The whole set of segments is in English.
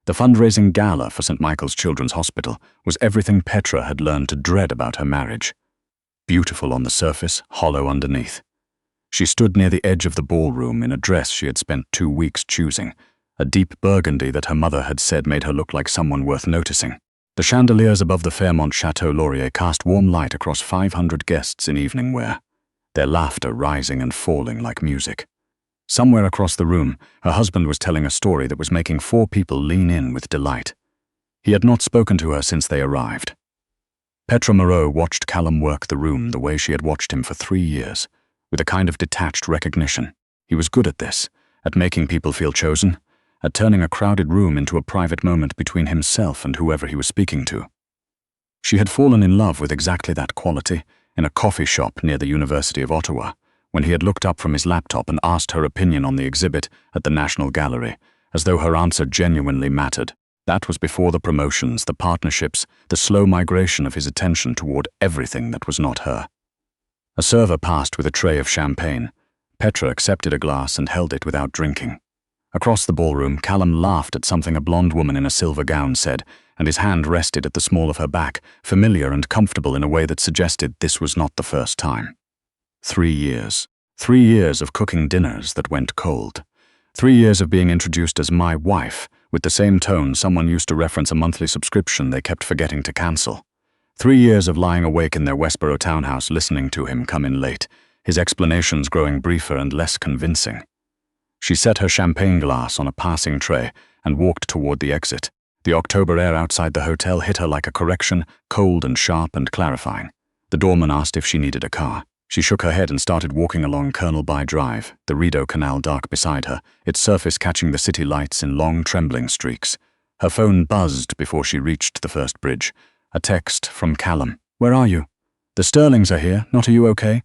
The fundraising gala for St. Michael's Children's Hospital was everything Petra had learned to dread about her marriage. Beautiful on the surface, hollow underneath. She stood near the edge of the ballroom in a dress she had spent 2 weeks choosing, a deep burgundy that her mother had said made her look like someone worth noticing. The chandeliers above the Fairmont Chateau Laurier cast warm light across 500 guests in evening wear, their laughter rising and falling like music. Somewhere across the room, her husband was telling a story that was making 4 people lean in with delight. He had not spoken to her since they arrived. Petra Moreau watched Callum work the room the way she had watched him for 3 years, with a kind of detached recognition. He was good at this, at making people feel chosen, at turning a crowded room into a private moment between himself and whoever he was speaking to. She had fallen in love with exactly that quality in a coffee shop near the University of Ottawa, when he had looked up from his laptop and asked her opinion on the exhibit at the National Gallery, as though her answer genuinely mattered. That was before the promotions, the partnerships, the slow migration of his attention toward everything that was not her. A server passed with a tray of champagne. Petra accepted a glass and held it without drinking. Across the ballroom, Callum laughed at something a blonde woman in a silver gown said, and his hand rested at the small of her back, familiar and comfortable in a way that suggested this was not the first time. 3 years. 3 years of cooking dinners that went cold. 3 years of being introduced as my wife, with the same tone someone used to reference a monthly subscription they kept forgetting to cancel. 3 years of lying awake in their Westboro townhouse listening to him come in late, his explanations growing briefer and less convincing. She set her champagne glass on a passing tray and walked toward the exit. The October air outside the hotel hit her like a correction, cold and sharp and clarifying. The doorman asked if she needed a car. She shook her head and started walking along Colonel By Drive, the Rideau Canal dark beside her, its surface catching the city lights in long trembling streaks. Her phone buzzed before she reached the first bridge. A text from Callum. "Where are you?" "The Sterlings are here. Not are you okay?"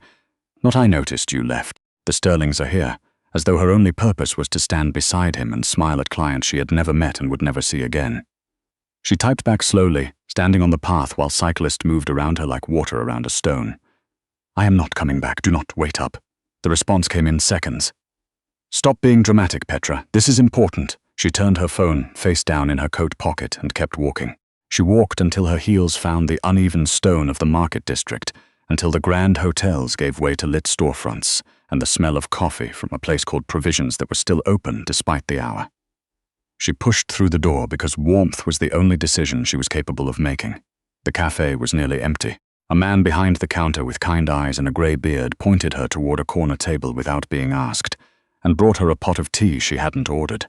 "Not I noticed you left. The Sterlings are here," as though her only purpose was to stand beside him and smile at clients she had never met and would never see again. She typed back slowly, standing on the path while cyclists moved around her like water around a stone. "I am not coming back. Do not wait up." The response came in seconds. "Stop being dramatic, Petra. This is important." She turned her phone face down in her coat pocket and kept walking. She walked until her heels found the uneven stone of the market district, until the grand hotels gave way to lit storefronts and the smell of coffee from a place called Provisions that was still open despite the hour. She pushed through the door because warmth was the only decision she was capable of making. The cafe was nearly empty. A man behind the counter with kind eyes and a grey beard pointed her toward a corner table without being asked, and brought her a pot of tea she hadn't ordered.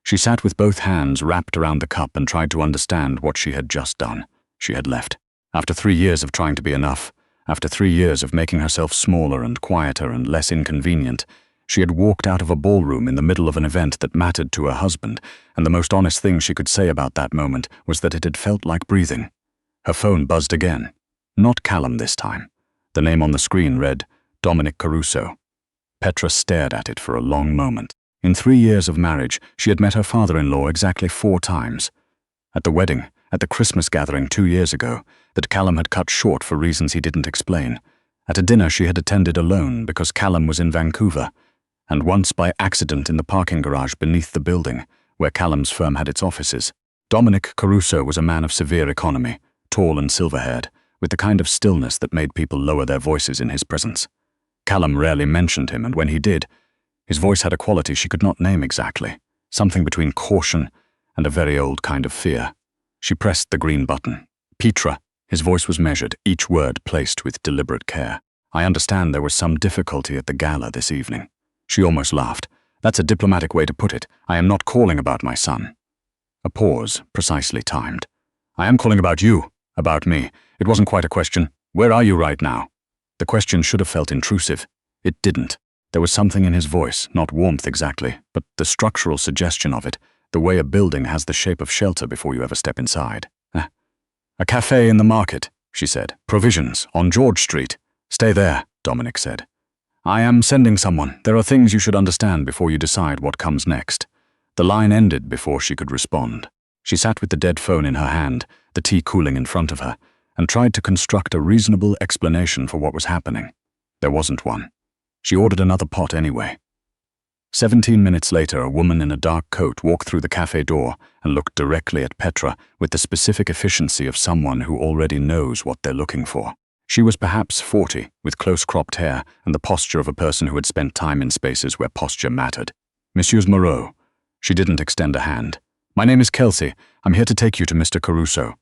She sat with both hands wrapped around the cup and tried to understand what she had just done. She had left. After 3 years of trying to be enough, after 3 years of making herself smaller and quieter and less inconvenient, she had walked out of a ballroom in the middle of an event that mattered to her husband, and the most honest thing she could say about that moment was that it had felt like breathing. Her phone buzzed again. Not Callum this time. The name on the screen read, Dominic Caruso. Petra stared at it for a long moment. In 3 years of marriage, she had met her father-in-law exactly 4 times. At the wedding, at the Christmas gathering 2 years ago, that Callum had cut short for reasons he didn't explain. At a dinner she had attended alone because Callum was in Vancouver, and once by accident in the parking garage beneath the building, where Callum's firm had its offices. Dominic Caruso was a man of severe economy, tall and silver-haired, with the kind of stillness that made people lower their voices in his presence. Callum rarely mentioned him, and when he did, his voice had a quality she could not name exactly, something between caution and a very old kind of fear. She pressed the green button. "Petra." His voice was measured, each word placed with deliberate care. "I understand there was some difficulty at the gala this evening." She almost laughed. "That's a diplomatic way to put it. I am not calling about my son." A pause, precisely timed. "I am calling about you, about me. It wasn't quite a question. Where are you right now?" The question should have felt intrusive. It didn't. There was something in his voice, not warmth exactly, but the structural suggestion of it, the way a building has the shape of shelter before you ever step inside. "A cafe in the market," she said. "Provisions, on George Street." "Stay there," Dominic said. "I am sending someone. There are things you should understand before you decide what comes next." The line ended before she could respond. She sat with the dead phone in her hand, the tea cooling in front of her, and tried to construct a reasonable explanation for what was happening. There wasn't one. She ordered another pot anyway. 17 minutes later, a woman in a dark coat walked through the cafe door and looked directly at Petra with the specific efficiency of someone who already knows what they're looking for. She was perhaps 40, with close-cropped hair and the posture of a person who had spent time in spaces where posture mattered. Messieurs Moreau. She didn't extend a hand. My name is Kelsey. I'm here to take you to Mr. Caruso.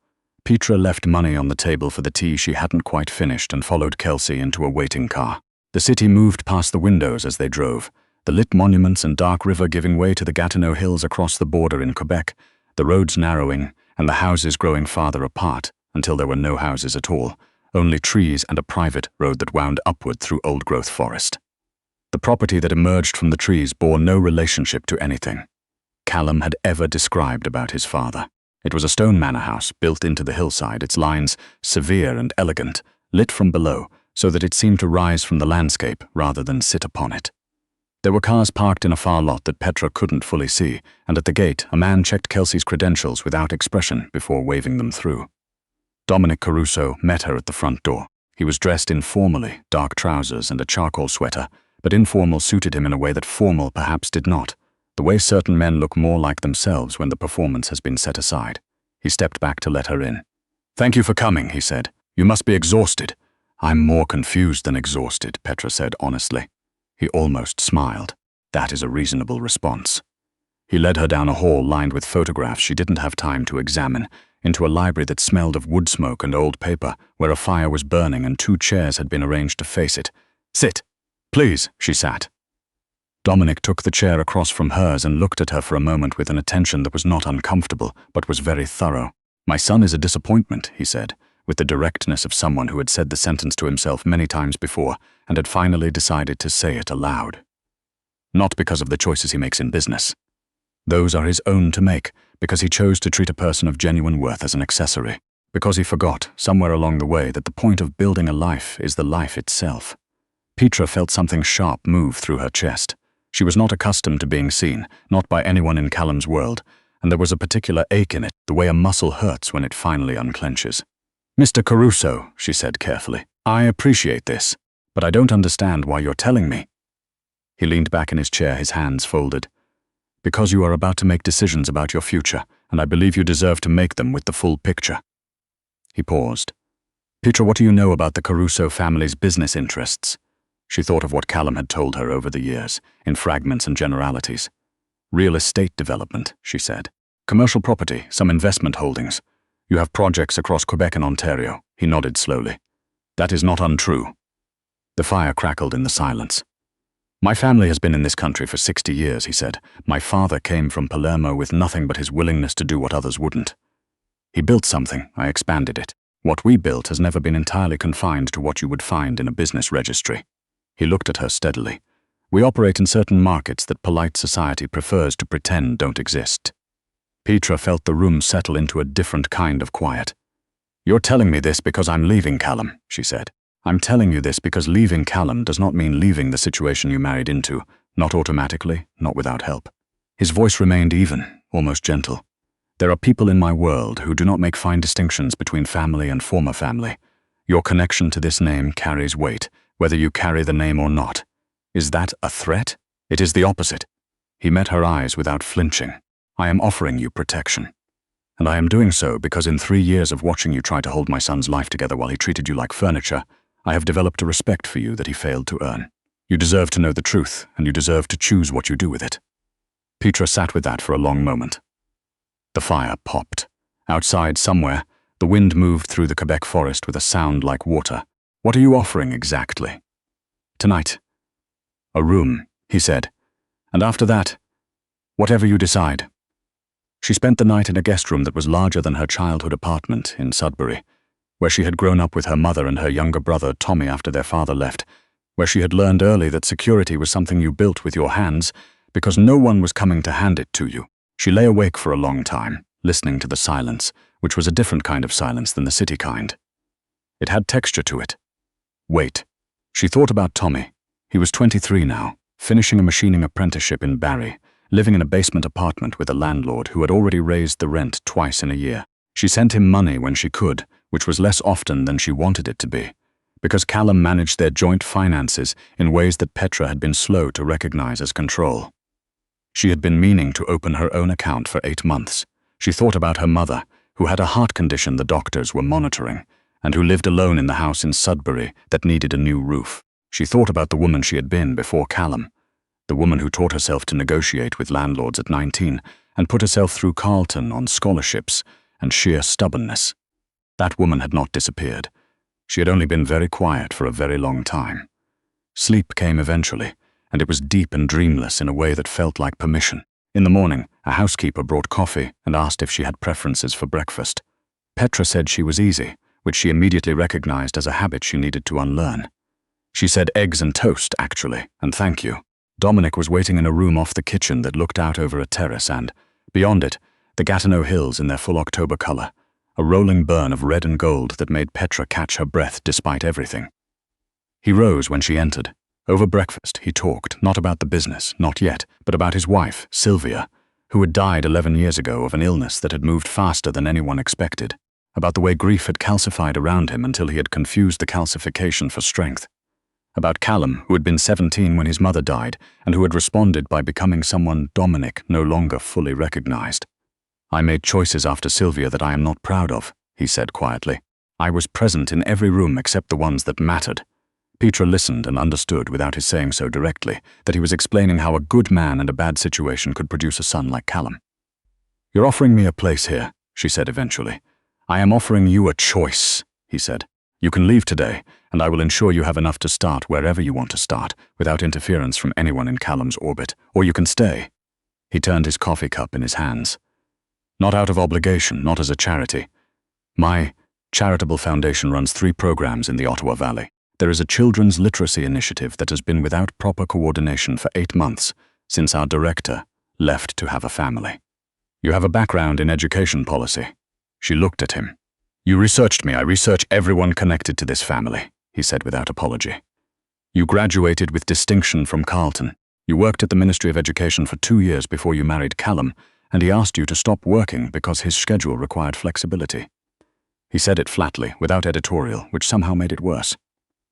Petra left money on the table for the tea she hadn't quite finished and followed Kelsey into a waiting car. The city moved past the windows as they drove, the lit monuments and dark river giving way to the Gatineau Hills across the border in Quebec, the roads narrowing and the houses growing farther apart until there were no houses at all, only trees and a private road that wound upward through old-growth forest. The property that emerged from the trees bore no relationship to anything Callum had ever described about his father. It was a stone manor house built into the hillside, its lines severe and elegant, lit from below so that it seemed to rise from the landscape rather than sit upon it. There were cars parked in a far lot that Petra couldn't fully see, and at the gate a man checked Kelsey's credentials without expression before waving them through. Dominic Caruso met her at the front door. He was dressed informally, dark trousers and a charcoal sweater, but informal suited him in a way that formal perhaps did not, the way certain men look more like themselves when the performance has been set aside. He stepped back to let her in. Thank you for coming, he said. You must be exhausted. I'm more confused than exhausted, Petra said honestly. He almost smiled. That is a reasonable response. He led her down a hall lined with photographs she didn't have time to examine, into a library that smelled of wood smoke and old paper, where a fire was burning and 2 chairs had been arranged to face it. Sit. Please, she sat. Dominic took the chair across from hers and looked at her for a moment with an attention that was not uncomfortable, but was very thorough. My son is a disappointment, he said, with the directness of someone who had said the sentence to himself many times before and had finally decided to say it aloud. Not because of the choices he makes in business. Those are his own to make, because he chose to treat a person of genuine worth as an accessory, because he forgot, somewhere along the way, that the point of building a life is the life itself. Petra felt something sharp move through her chest. She was not accustomed to being seen, not by anyone in Callum's world, and there was a particular ache in it, the way a muscle hurts when it finally unclenches. Mr. Caruso, she said carefully, I appreciate this, but I don't understand why you're telling me. He leaned back in his chair, his hands folded. Because you are about to make decisions about your future, and I believe you deserve to make them with the full picture. He paused. Petra, what do you know about the Caruso family's business interests? She thought of what Callum had told her over the years, in fragments and generalities. Real estate development, she said. Commercial property, some investment holdings. You have projects across Quebec and Ontario. He nodded slowly. That is not untrue. The fire crackled in the silence. My family has been in this country for 60 years, he said. My father came from Palermo with nothing but his willingness to do what others wouldn't. He built something, I expanded it. What we built has never been entirely confined to what you would find in a business registry. He looked at her steadily. We operate in certain markets that polite society prefers to pretend don't exist. Petra felt the room settle into a different kind of quiet. You're telling me this because I'm leaving Callum, she said. I'm telling you this because leaving Callum does not mean leaving the situation you married into, not automatically, not without help. His voice remained even, almost gentle. There are people in my world who do not make fine distinctions between family and former family. Your connection to this name carries weight, whether you carry the name or not. Is that a threat? It is the opposite. He met her eyes without flinching. I am offering you protection. And I am doing so because in 3 years of watching you try to hold my son's life together while he treated you like furniture, I have developed a respect for you that he failed to earn. You deserve to know the truth, and you deserve to choose what you do with it. Petra sat with that for a long moment. The fire popped. Outside, somewhere, the wind moved through the Quebec forest with a sound like water. What are you offering exactly? Tonight. A room, he said. And after that, whatever you decide. She spent the night in a guest room that was larger than her childhood apartment in Sudbury, where she had grown up with her mother and her younger brother Tommy after their father left, where she had learned early that security was something you built with your hands because no one was coming to hand it to you. She lay awake for a long time, listening to the silence, which was a different kind of silence than the city kind. It had texture to it. Wait. She thought about Tommy. He was 23 now, finishing a machining apprenticeship in Barrie, living in a basement apartment with a landlord who had already raised the rent twice in a year. She sent him money when she could, which was less often than she wanted it to be, because Callum managed their joint finances in ways that Petra had been slow to recognize as control. She had been meaning to open her own account for 8 months. She thought about her mother, who had a heart condition the doctors were monitoring, and who lived alone in the house in Sudbury that needed a new roof. She thought about the woman she had been before Callum, the woman who taught herself to negotiate with landlords at 19 and put herself through Carleton on scholarships and sheer stubbornness. That woman had not disappeared. She had only been very quiet for a very long time. Sleep came eventually, and it was deep and dreamless in a way that felt like permission. In the morning, a housekeeper brought coffee and asked if she had preferences for breakfast. Petra said she was easy, which she immediately recognized as a habit she needed to unlearn. She said eggs and toast, actually, and thank you. Dominic was waiting in a room off the kitchen that looked out over a terrace and, beyond it, the Gatineau Hills in their full October color, a rolling burn of red and gold that made Petra catch her breath despite everything. He rose when she entered. Over breakfast, he talked, not about the business, not yet, but about his wife, Sylvia, who had died 11 years ago of an illness that had moved faster than anyone expected, about the way grief had calcified around him until he had confused the calcification for strength, about Callum, who had been 17 when his mother died and who had responded by becoming someone Dominic no longer fully recognized. I made choices after Sylvia that I am not proud of, he said quietly. I was present in every room except the ones that mattered. Petra listened and understood without his saying so directly that he was explaining how a good man and a bad situation could produce a son like Callum. You're offering me a place here, she said eventually. I am offering you a choice, he said. You can leave today, and I will ensure you have enough to start wherever you want to start, without interference from anyone in Callum's orbit, or you can stay. He turned his coffee cup in his hands. Not out of obligation, not as a charity. My charitable foundation runs 3 programs in the Ottawa Valley. There is a children's literacy initiative that has been without proper coordination for 8 months since our director left to have a family. You have a background in education policy. She looked at him. You researched me. I research everyone connected to this family, he said without apology. You graduated with distinction from Carleton. You worked at the Ministry of Education for 2 years before you married Callum, and he asked you to stop working because his schedule required flexibility. He said it flatly, without editorial, which somehow made it worse.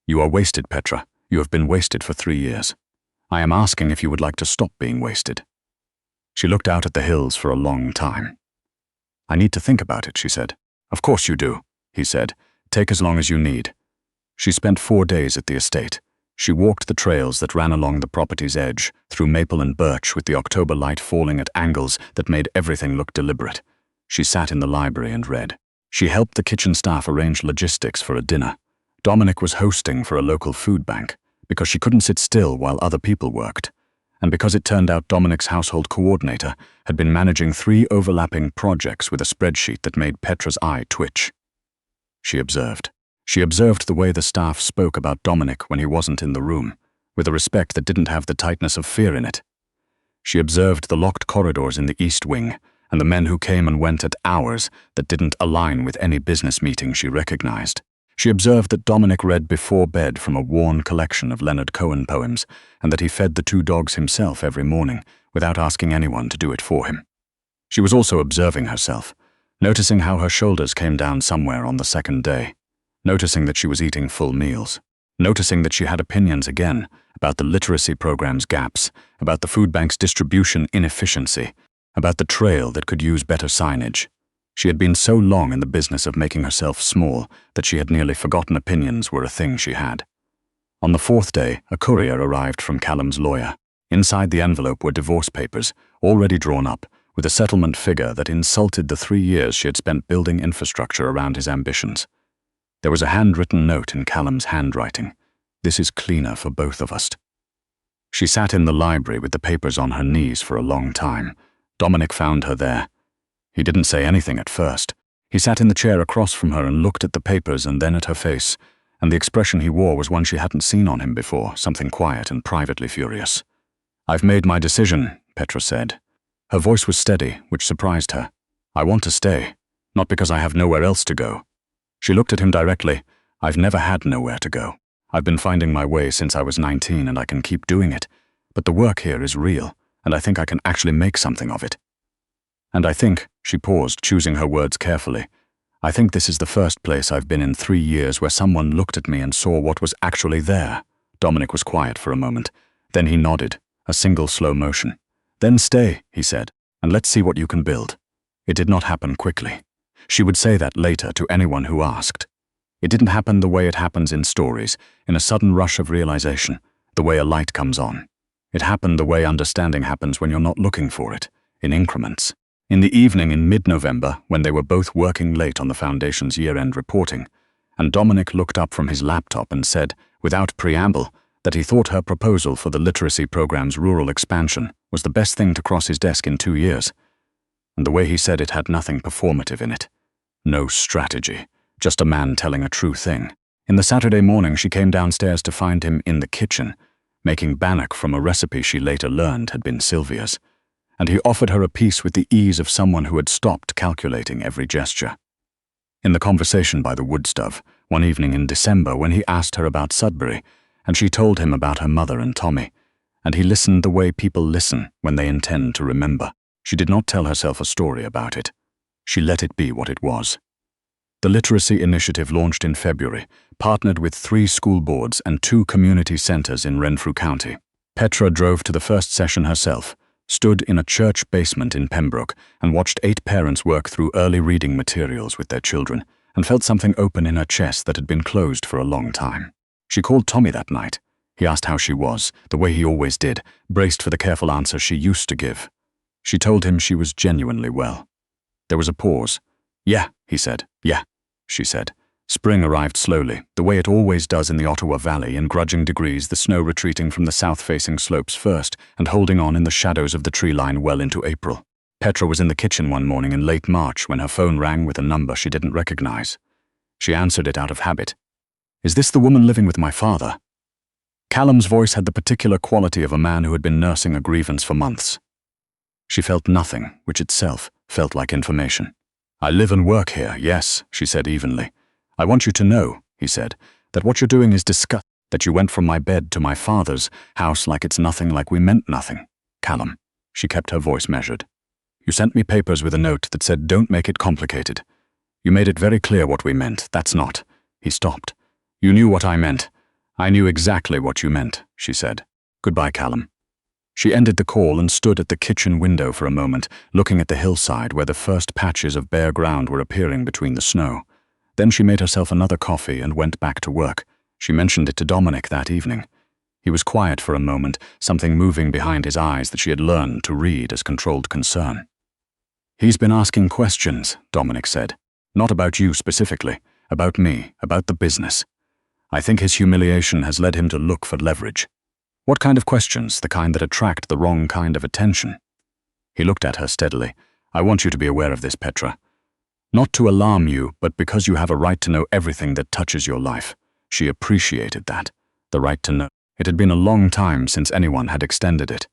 You are wasted, Petra. You have been wasted for 3 years. I am asking if you would like to stop being wasted. She looked out at the hills for a long time. I need to think about it, she said. Of course you do, he said. Take as long as you need. She spent 4 days at the estate. She walked the trails that ran along the property's edge, through maple and birch with the October light falling at angles that made everything look deliberate. She sat in the library and read. She helped the kitchen staff arrange logistics for a dinner. Dominic was hosting for a local food bank because she couldn't sit still while other people worked, and because it turned out Dominic's household coordinator had been managing 3 overlapping projects with a spreadsheet that made Petra's eye twitch. She observed. She observed the way the staff spoke about Dominic when he wasn't in the room, with a respect that didn't have the tightness of fear in it. She observed the locked corridors in the East Wing and the men who came and went at hours that didn't align with any business meeting she recognized. She observed that Dominic read before bed from a worn collection of Leonard Cohen poems and that he fed the 2 dogs himself every morning without asking anyone to do it for him. She was also observing herself, noticing how her shoulders came down somewhere on the 2nd day, noticing that she was eating full meals, noticing that she had opinions again about the literacy program's gaps, about the food bank's distribution inefficiency, about the trail that could use better signage. She had been so long in the business of making herself small that she had nearly forgotten opinions were a thing she had. On the 4th day, a courier arrived from Callum's lawyer. Inside the envelope were divorce papers, already drawn up, with a settlement figure that insulted the 3 years she had spent building infrastructure around his ambitions. There was a handwritten note in Callum's handwriting. This is cleaner for both of us. She sat in the library with the papers on her knees for a long time. Dominic found her there. He didn't say anything at first. He sat in the chair across from her and looked at the papers and then at her face, and the expression he wore was one she hadn't seen on him before, something quiet and privately furious. I've made my decision, Petra said. Her voice was steady, which surprised her. I want to stay, not because I have nowhere else to go. She looked at him directly. I've never had nowhere to go. I've been finding my way since I was 19 and I can keep doing it, but the work here is real, and I think I can actually make something of it. And I think, she paused, choosing her words carefully, I think this is the first place I've been in 3 years where someone looked at me and saw what was actually there. Dominic was quiet for a moment. Then he nodded, a single slow motion. "Then stay," he said, "and let's see what you can build." It did not happen quickly. She would say that later to anyone who asked. It didn't happen the way it happens in stories, in a sudden rush of realization, the way a light comes on. It happened the way understanding happens when you're not looking for it, in increments. In the evening in mid-November, when they were both working late on the Foundation's year-end reporting, and Dominic looked up from his laptop and said, without preamble, that he thought her proposal for the literacy program's rural expansion was the best thing to cross his desk in 2 years. And the way he said it had nothing performative in it. No strategy, just a man telling a true thing. In the Saturday morning, she came downstairs to find him in the kitchen, making bannock from a recipe she later learned had been Sylvia's, and he offered her a piece with the ease of someone who had stopped calculating every gesture. In the conversation by the woodstove, one evening in December when he asked her about Sudbury, and she told him about her mother and Tommy, and he listened the way people listen when they intend to remember. She did not tell herself a story about it. She let it be what it was. The literacy initiative launched in February, partnered with 3 school boards and 2 community centers in Renfrew County. Petra drove to the first session herself, stood in a church basement in Pembroke, and watched 8 parents work through early reading materials with their children, and felt something open in her chest that had been closed for a long time. She called Tommy that night. He asked how she was, the way he always did, braced for the careful answer she used to give. She told him she was genuinely well. There was a pause. "Yeah," he said. "Yeah," she said. Spring arrived slowly, the way it always does in the Ottawa Valley, in grudging degrees, the snow retreating from the south-facing slopes first and holding on in the shadows of the tree line well into April. Petra was in the kitchen one morning in late March when her phone rang with a number she didn't recognize. She answered it out of habit. "Is this the woman living with my father?" Callum's voice had the particular quality of a man who had been nursing a grievance for months. She felt nothing, which itself felt like information. "I live and work here, yes," she said evenly. "I want you to know," he said, "that what you're doing is disgusting, that you went from my bed to my father's house like it's nothing, like we meant nothing. Callum," she kept her voice measured. "You sent me papers with a note that said don't make it complicated. You made it very clear what we meant, that's not." He stopped. "You knew what I meant. I knew exactly what you meant," she said. "Goodbye, Callum." She ended the call and stood at the kitchen window for a moment, looking at the hillside where the first patches of bare ground were appearing between the snow. Then she made herself another coffee and went back to work. She mentioned it to Dominic that evening. He was quiet for a moment, something moving behind his eyes that she had learned to read as controlled concern. "He's been asking questions," Dominic said. "Not about you specifically, about me, about the business. I think his humiliation has led him to look for leverage." "What kind of questions? The kind that attract the wrong kind of attention?" He looked at her steadily. "I want you to be aware of this, Petra. Not to alarm you, but because you have a right to know everything that touches your life." She appreciated that, the right to know. It had been a long time since anyone had extended it.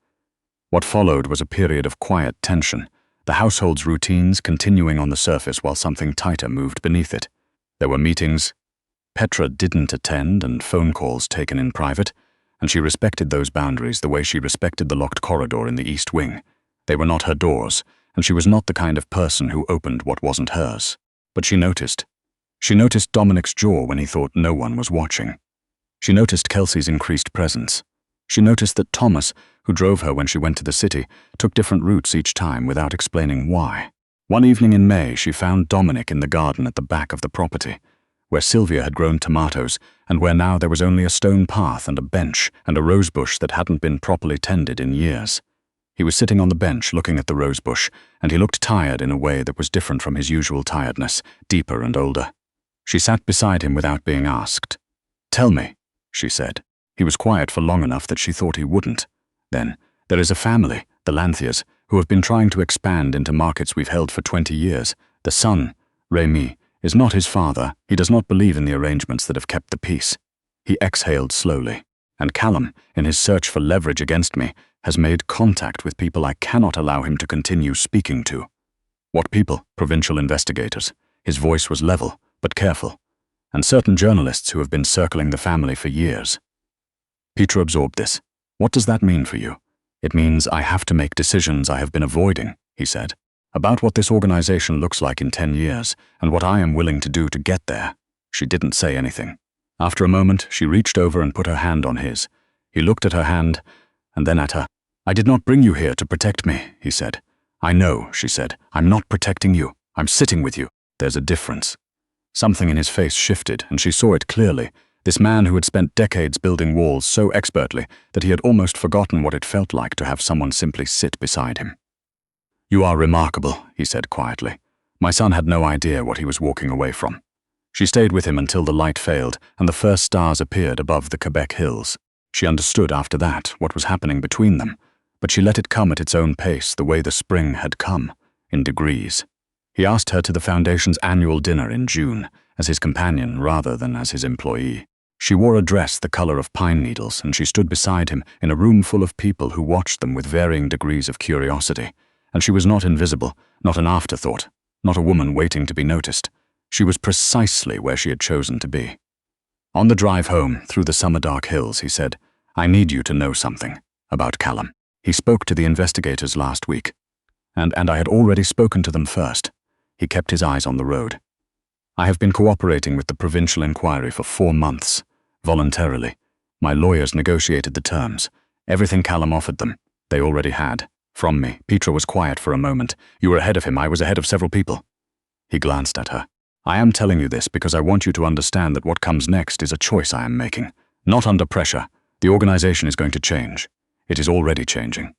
What followed was a period of quiet tension, the household's routines continuing on the surface while something tighter moved beneath it. There were meetings Petra didn't attend and phone calls taken in private, and she respected those boundaries the way she respected the locked corridor in the East Wing. They were not her doors, and she was not the kind of person who opened what wasn't hers. But she noticed. She noticed Dominic's jaw when he thought no one was watching. She noticed Kelsey's increased presence. She noticed that Thomas, who drove her when she went to the city, took different routes each time without explaining why. One evening in May, she found Dominic in the garden at the back of the property, where Sylvia had grown tomatoes and where now there was only a stone path and a bench and a rosebush that hadn't been properly tended in years. He was sitting on the bench looking at the rosebush, and he looked tired in a way that was different from his usual tiredness, deeper and older. She sat beside him without being asked. "Tell me," she said. He was quiet for long enough that she thought he wouldn't. Then, "There is a family, the Lanthias, who have been trying to expand into markets we've held for 20 years. The son, Remy, is not his father. He does not believe in the arrangements that have kept the peace." He exhaled slowly. "And Callum, in his search for leverage against me, has made contact with people I cannot allow him to continue speaking to." "What people?" "Provincial investigators." His voice was level, but careful. "And certain journalists who have been circling the family for years." Petra absorbed this. "What does that mean for you?" "It means I have to make decisions I have been avoiding," he said, "about what this organization looks like in 10 years and what I am willing to do to get there." She didn't say anything. After a moment, she reached over and put her hand on his. He looked at her hand and then at her. "I did not bring you here to protect me," he said. "I know," she said. "I'm not protecting you. I'm sitting with you. There's a difference." Something in his face shifted, and she saw it clearly. This man who had spent decades building walls so expertly that he had almost forgotten what it felt like to have someone simply sit beside him. "You are remarkable," he said quietly. My son had no idea what he was walking away from. She stayed with him until the light failed and the first stars appeared above the Quebec hills. She understood after that what was happening between them, but she let it come at its own pace, the way the spring had come, in degrees. He asked her to the Foundation's annual dinner in June, as his companion rather than as his employee. She wore a dress the color of pine needles, and she stood beside him in a room full of people who watched them with varying degrees of curiosity. And she was not invisible, not an afterthought, not a woman waiting to be noticed. She was precisely where she had chosen to be. On the drive home, through the summer dark hills, he said, "I need you to know something about Callum." He spoke to the investigators last week, and I had already spoken to them first. He kept his eyes on the road. "I have been cooperating with the provincial inquiry for 4 months, voluntarily. My lawyers negotiated the terms. Everything Callum offered them, they already had. From me." Petra was quiet for a moment. "You were ahead of him. I was ahead of several people." He glanced at her. "I am telling you this because I want you to understand that what comes next is a choice I am making. Not under pressure. The organization is going to change. It is already changing."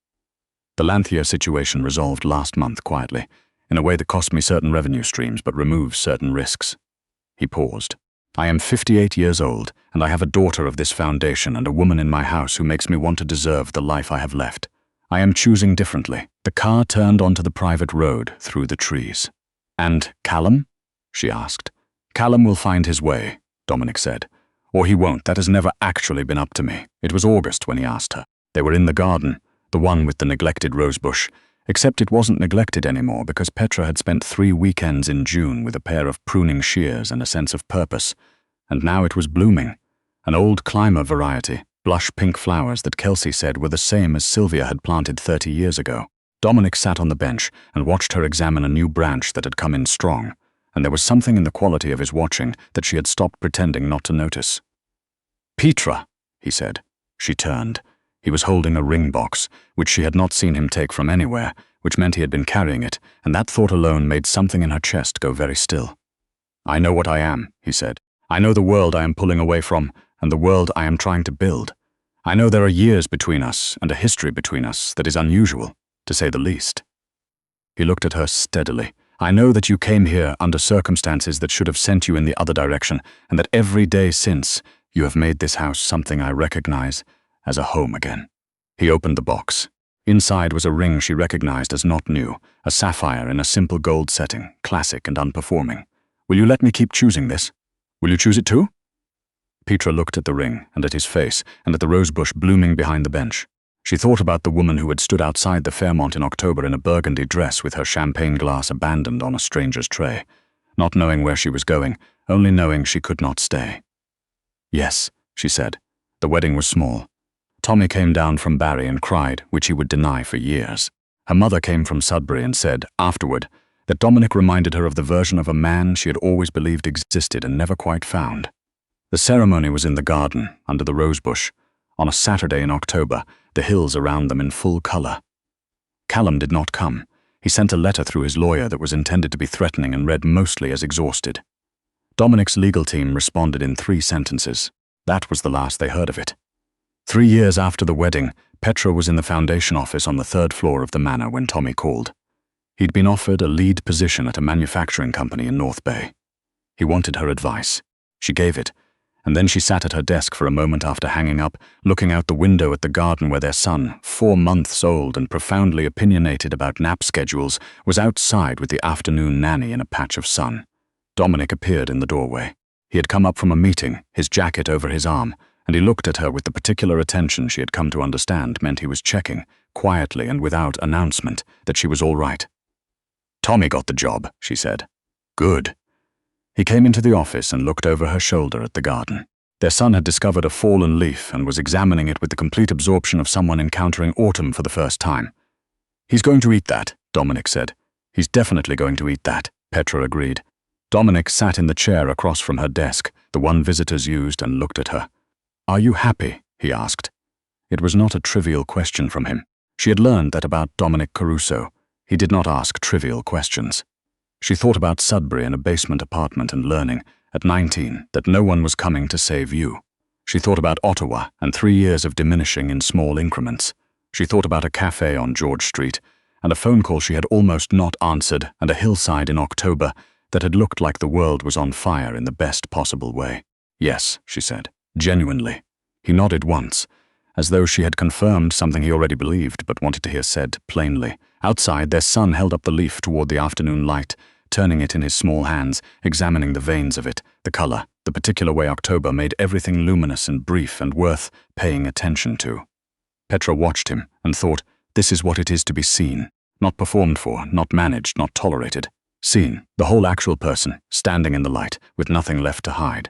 The Lanthea situation resolved last month quietly, in a way that cost me certain revenue streams but removes certain risks. He paused. "I am 58 years old, and I have a daughter of this foundation and a woman in my house who makes me want to deserve the life I have left. I am choosing differently." The car turned onto the private road through the trees. "And Callum?" she asked. "Callum will find his way," Dominic said. "Or he won't. That has never actually been up to me." It was August when he asked her. They were in the garden, the one with the neglected rosebush, except it wasn't neglected anymore because Petra had spent 3 weekends in June with a pair of pruning shears and a sense of purpose, and now it was blooming. An old climber variety, blush pink flowers that Kelsey said were the same as Sylvia had planted 30 years ago. Dominic sat on the bench and watched her examine a new branch that had come in strong, and there was something in the quality of his watching that she had stopped pretending not to notice. "Petra," he said. She turned. He was holding a ring box, which she had not seen him take from anywhere, which meant he had been carrying it, and that thought alone made something in her chest go very still. "I know what I am," he said. "I know the world I am pulling away from, and the world I am trying to build. I know there are years between us and a history between us that is unusual, to say the least." He looked at her steadily. "I know that you came here under circumstances that should have sent you in the other direction, and that every day since, you have made this house something I recognize as a home again." He opened the box. Inside was a ring she recognized as not new, a sapphire in a simple gold setting, classic and unperforming. "Will you let me keep choosing this? Will you choose it too?" Petra looked at the ring and at his face and at the rosebush blooming behind the bench. She thought about the woman who had stood outside the Fairmont in October in a burgundy dress with her champagne glass abandoned on a stranger's tray, not knowing where she was going, only knowing she could not stay. "Yes," she said. The wedding was small. Tommy came down from Barrie and cried, which he would deny for years. Her mother came from Sudbury and said, afterward, that Dominic reminded her of the version of a man she had always believed existed and never quite found. The ceremony was in the garden, under the rosebush, on a Saturday in October, the hills around them in full color. Callum did not come. He sent a letter through his lawyer that was intended to be threatening and read mostly as exhausted. Dominic's legal team responded in 3 sentences. That was the last they heard of it. 3 years after the wedding, Petra was in the foundation office on the 3rd floor of the manor when Tommy called. He'd been offered a lead position at a manufacturing company in North Bay. He wanted her advice. She gave it, and then she sat at her desk for a moment after hanging up, looking out the window at the garden where their son, 4 months old and profoundly opinionated about nap schedules, was outside with the afternoon nanny in a patch of sun. Dominic appeared in the doorway. He had come up from a meeting, his jacket over his arm, and he looked at her with the particular attention she had come to understand meant he was checking, quietly and without announcement, that she was all right. "Tommy got the job," she said. "Good." He came into the office and looked over her shoulder at the garden. Their son had discovered a fallen leaf and was examining it with the complete absorption of someone encountering autumn for the first time. "He's going to eat that," Dominic said. "He's definitely going to eat that," Petra agreed. Dominic sat in the chair across from her desk, the one visitors used, and looked at her. "Are you happy?" he asked. It was not a trivial question from him. She had learned that about Dominic Caruso. He did not ask trivial questions. She thought about Sudbury in a basement apartment and learning, at 19, that no one was coming to save you. She thought about Ottawa and 3 years of diminishing in small increments. She thought about a cafe on George Street, and a phone call she had almost not answered, and a hillside in October that had looked like the world was on fire in the best possible way. Yes, she said, genuinely. He nodded once, as though she had confirmed something he already believed but wanted to hear said plainly. Outside, their son held up the leaf toward the afternoon light, turning it in his small hands, examining the veins of it, the color, the particular way October made everything luminous and brief and worth paying attention to. Petra watched him and thought, this is what it is to be seen, not performed for, not managed, not tolerated. Seen, the whole actual person, standing in the light, with nothing left to hide.